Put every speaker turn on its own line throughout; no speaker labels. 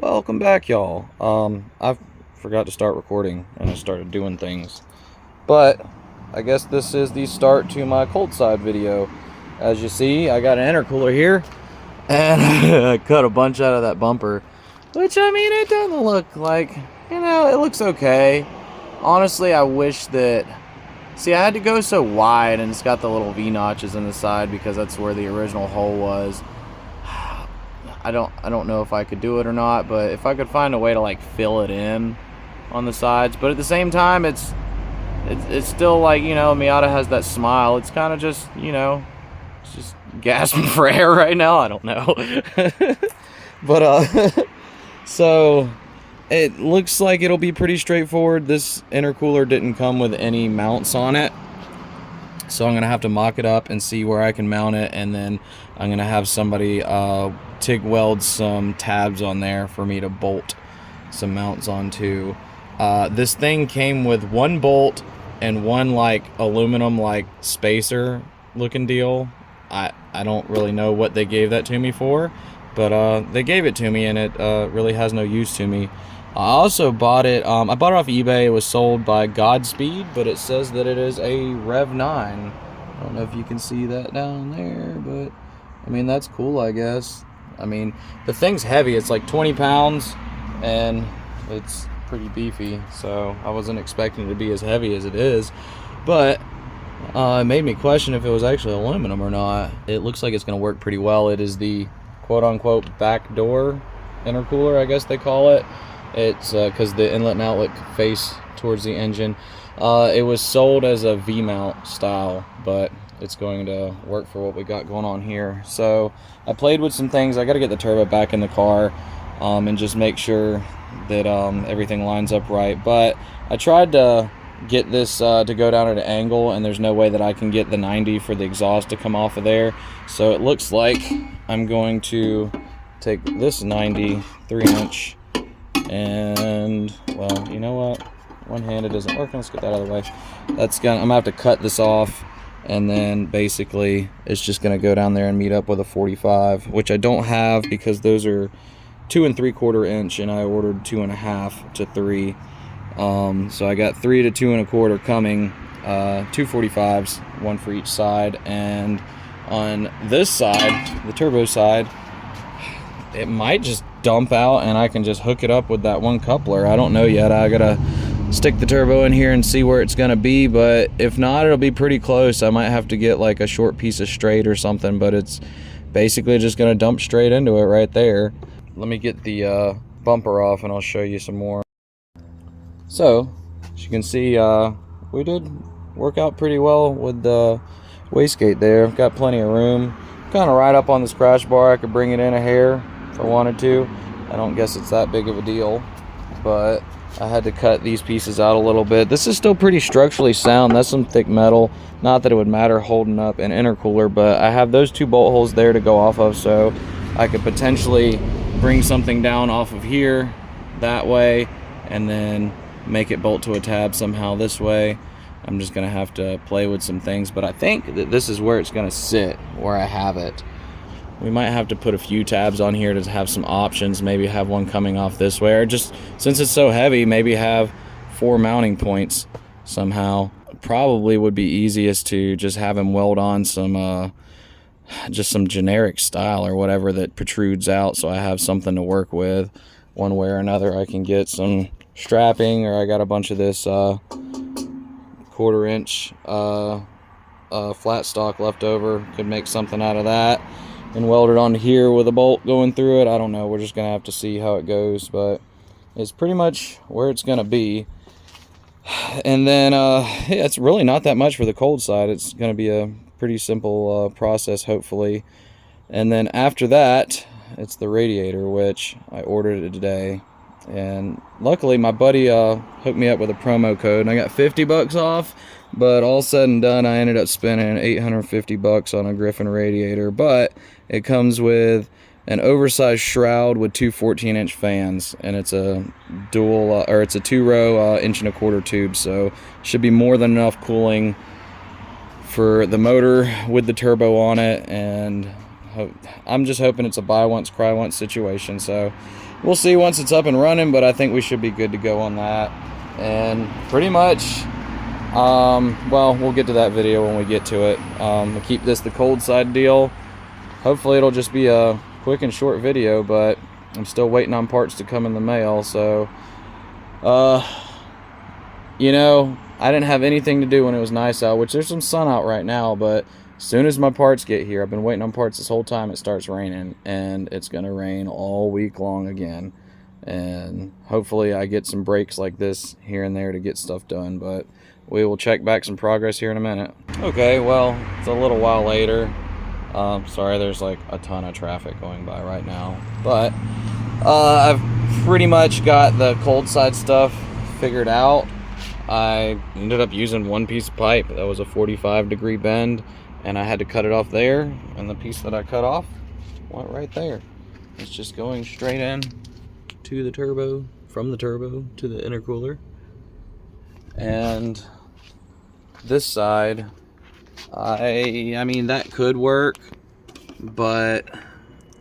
Welcome back, y'all. I forgot to start recording and I started doing things. But I guess this is the start to my cold side video. As you see, I got an intercooler here and I cut a bunch out of that bumper. Which, I mean, it doesn't look like, it looks okay. Honestly, I wish that... See, I had to go so wide and it's got the little V-notches in the side because that's where the original hole was. I don't know if I could do it or not, but if I could find a way to like fill it in on the sides, but at the same time it's still like, Miata has that smile. It's kind of just, it's just gasping for air right now. I don't know. But so it looks like it'll be pretty straightforward. This intercooler didn't come with any mounts on it. So I'm going to have to mock it up and see where I can mount it, and then I'm going to have somebody TIG weld some tabs on there for me to bolt some mounts onto. This thing came with one bolt and one like aluminum like spacer looking deal. I don't really know what they gave that to me for, but they gave it to me and it really has no use to me. I also bought it, I bought it off eBay. It was sold by Godspeed, but it says that it is a Rev 9. I don't know if you can see that down there, but I mean, that's cool, I guess. I mean, the thing's heavy. It's like 20 pounds and it's pretty beefy, so I wasn't expecting it to be as heavy as it is, but it made me question if it was actually aluminum or not. It looks like it's going to work pretty well. It is the quote-unquote back door intercooler, I guess they call it. It's because the inlet and outlet face towards the engine. It was sold as a V-mount style, but it's going to work for what we got going on here. So I played with some things. I got to get the turbo back in the car and just make sure that everything lines up right. But I tried to get this to go down at an angle, and there's no way that I can get the 90 for the exhaust to come off of there. So it looks like I'm going to take this 90 3-inch and, well, you know what? One-handed isn't working. Let's get that out of the way. I'm gonna have to cut this off, and then basically it's just gonna go down there and meet up with a 45, which I don't have because those are 2 3/4 inch, and I ordered 2 1/2 to 3. So I got 3 to 2 1/4 coming, 2 45s, one for each side. And on this side, the turbo side, it might just dump out and I can just hook it up with that one coupler. I don't know yet. I gotta stick the turbo in here and see where it's gonna be, but if not, it'll be pretty close. I might have to get like a short piece of straight or something, but it's basically just gonna dump straight into it right there. Let me get the bumper off and I'll show you some more. So as you can see, we did work out pretty well with the wastegate there. Got plenty of room, kind of right up on this crash bar. I could bring it in a hair if I wanted to. I don't guess it's that big of a deal, but I had to cut these pieces out a little bit. This is still pretty structurally sound. That's some thick metal. Not that it would matter holding up an intercooler, but I have those 2 bolt holes there to go off of, so I could potentially bring something down off of here that way and then make it bolt to a tab somehow this way. I'm just gonna have to play with some things, but I think that this is where it's gonna sit, where I have it. We might have to put a few tabs on here to have some options. Maybe have one coming off this way, or just, since it's so heavy, maybe have 4 mounting points somehow. Probably would be easiest to just have him weld on some just some generic style or whatever that protrudes out, so I have something to work with one way or another. I can get some strapping, or I got a bunch of this 1/4 inch flat stock left over. Could make something out of that and weld it onto here with a bolt going through it. I don't know. We're just gonna have to see how it goes, but it's pretty much where it's gonna be. And then yeah, it's really not that much for the cold side. It's gonna be a pretty simple process, hopefully. And then after that, it's the radiator, which I ordered it today. And luckily my buddy hooked me up with a promo code and I got 50 bucks off, but all said and done I ended up spending 850 bucks on a Griffin radiator. But it comes with an oversized shroud with 2 14-inch fans, and it's a dual or it's a 2-row 1 1/4 tube, so should be more than enough cooling for the motor with the turbo on it. And I'm just hoping it's a buy once cry once situation. So we'll see once it's up and running, but I think we should be good to go on that. And pretty much, well, we'll get to that video when we get to it. We'll keep this the cold side deal. Hopefully it'll just be a quick and short video, but I'm still waiting on parts to come in the mail. So, you know, I didn't have anything to do when it was nice out, which there's some sun out right now, but as soon as my parts get here, I've been waiting on parts this whole time, it starts raining, and it's going to rain all week long again. And hopefully I get some breaks like this here and there to get stuff done, but we will check back some progress here in a minute. Okay, well, it's a little while later. Sorry, there's like a ton of traffic going by right now, but I've pretty much got the cold side stuff figured out. I ended up using one piece of pipe that was a 45-degree bend, and I had to cut it off there, and the piece that I cut off went right there. It's just going straight in to the turbo, from the turbo to the intercooler. And this side, I mean, that could work, but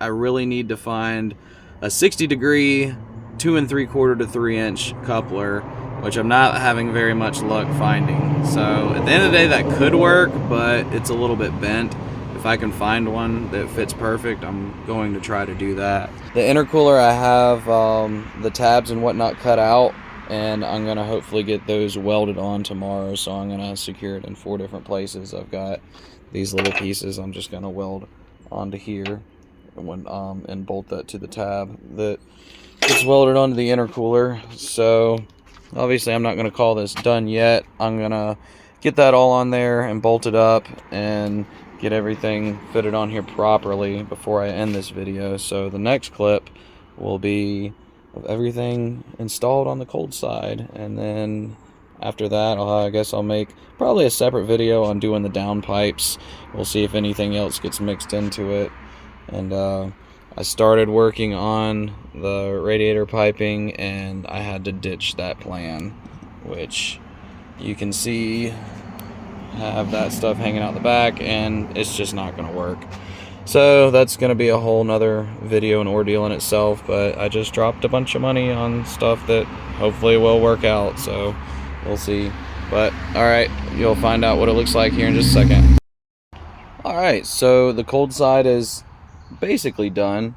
I really need to find a 60-degree 2 3/4 to 3-inch coupler, which I'm not having very much luck finding. So at the end of the day, that could work, but it's a little bit bent. If I can find one that fits perfect, I'm going to try to do that. The intercooler, I have the tabs and whatnot cut out, and I'm gonna hopefully get those welded on tomorrow. So I'm gonna secure it in 4 different places. I've got these little pieces I'm just gonna weld onto here and bolt that to the tab that gets welded onto the intercooler. So obviously I'm not gonna call this done yet. I'm gonna get that all on there and bolt it up and get everything fitted on here properly before I end this video. So the next clip will be of everything installed on the cold side, and then after that I guess I'll make probably a separate video on doing the down pipes. We'll see if anything else gets mixed into it. And I started working on the radiator piping, and I had to ditch that plan, which you can see have that stuff hanging out the back, and it's just not going to work. So that's going to be a whole nother video and ordeal in itself, but I just dropped a bunch of money on stuff that hopefully will work out, so we'll see. But alright, you'll find out what it looks like here in just a second. Alright, so the cold side is basically done.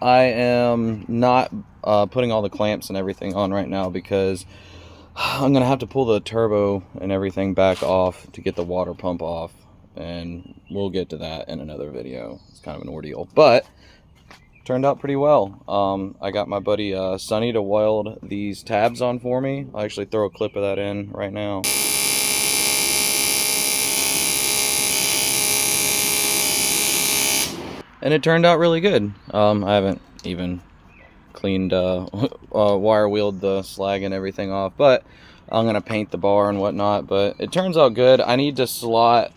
I am not putting all the clamps and everything on right now because I'm going to have to pull the turbo and everything back off to get the water pump off, and we'll get to that in another video. It's kind of an ordeal, but turned out pretty well. I got my buddy Sonny to weld these tabs on for me. I'll actually throw a clip of that in right now. And it turned out really good. I haven't even cleaned wire wheeled the slag and everything off, but I'm gonna paint the bar and whatnot. But it turns out good. I need to slot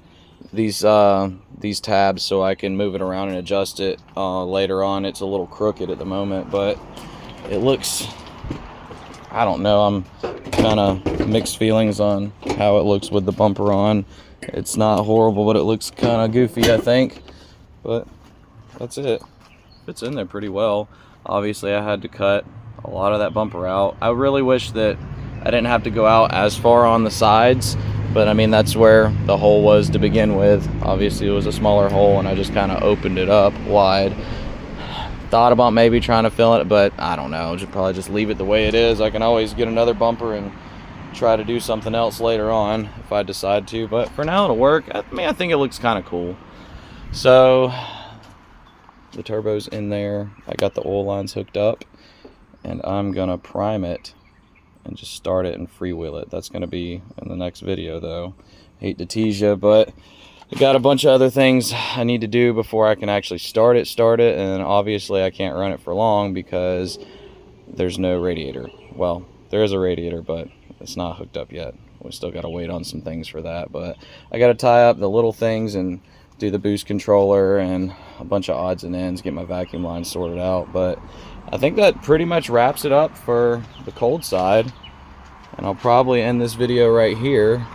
these tabs so I can move it around and adjust it later on. It's a little crooked at the moment, but it looks, I don't know, I'm kind of mixed feelings on how it looks with the bumper on. It's not horrible, but it looks kind of goofy, I think. But that's it. Fits in there pretty well. Obviously I had to cut a lot of that bumper out. I really wish that I didn't have to go out as far on the sides, but I mean, that's where the hole was to begin with. Obviously it was a smaller hole, and I just kind of opened it up wide. Thought about maybe trying to fill it, but I don't know, just probably just leave it the way it is. I can always get another bumper and try to do something else later on if I decide to, but for now it'll work. I mean, I think it looks kind of cool. So the turbo's in there. I got the oil lines hooked up, and I'm gonna prime it and just start it and freewheel it. That's gonna be in the next video though. Hate to tease you, but I got a bunch of other things I need to do before I can actually start it, and obviously I can't run it for long because there's no radiator. Well, there is a radiator, but it's not hooked up yet. We still gotta wait on some things for that, but I gotta tie up the little things and do the boost controller and a bunch of odds and ends, get my vacuum line sorted out. But I think that pretty much wraps it up for the cold side, and I'll probably end this video right here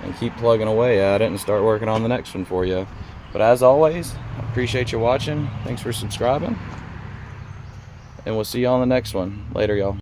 and keep plugging away at it and start working on the next one for you. But as always, I appreciate you watching. Thanks for subscribing, and we'll see you on the next one. Later, y'all.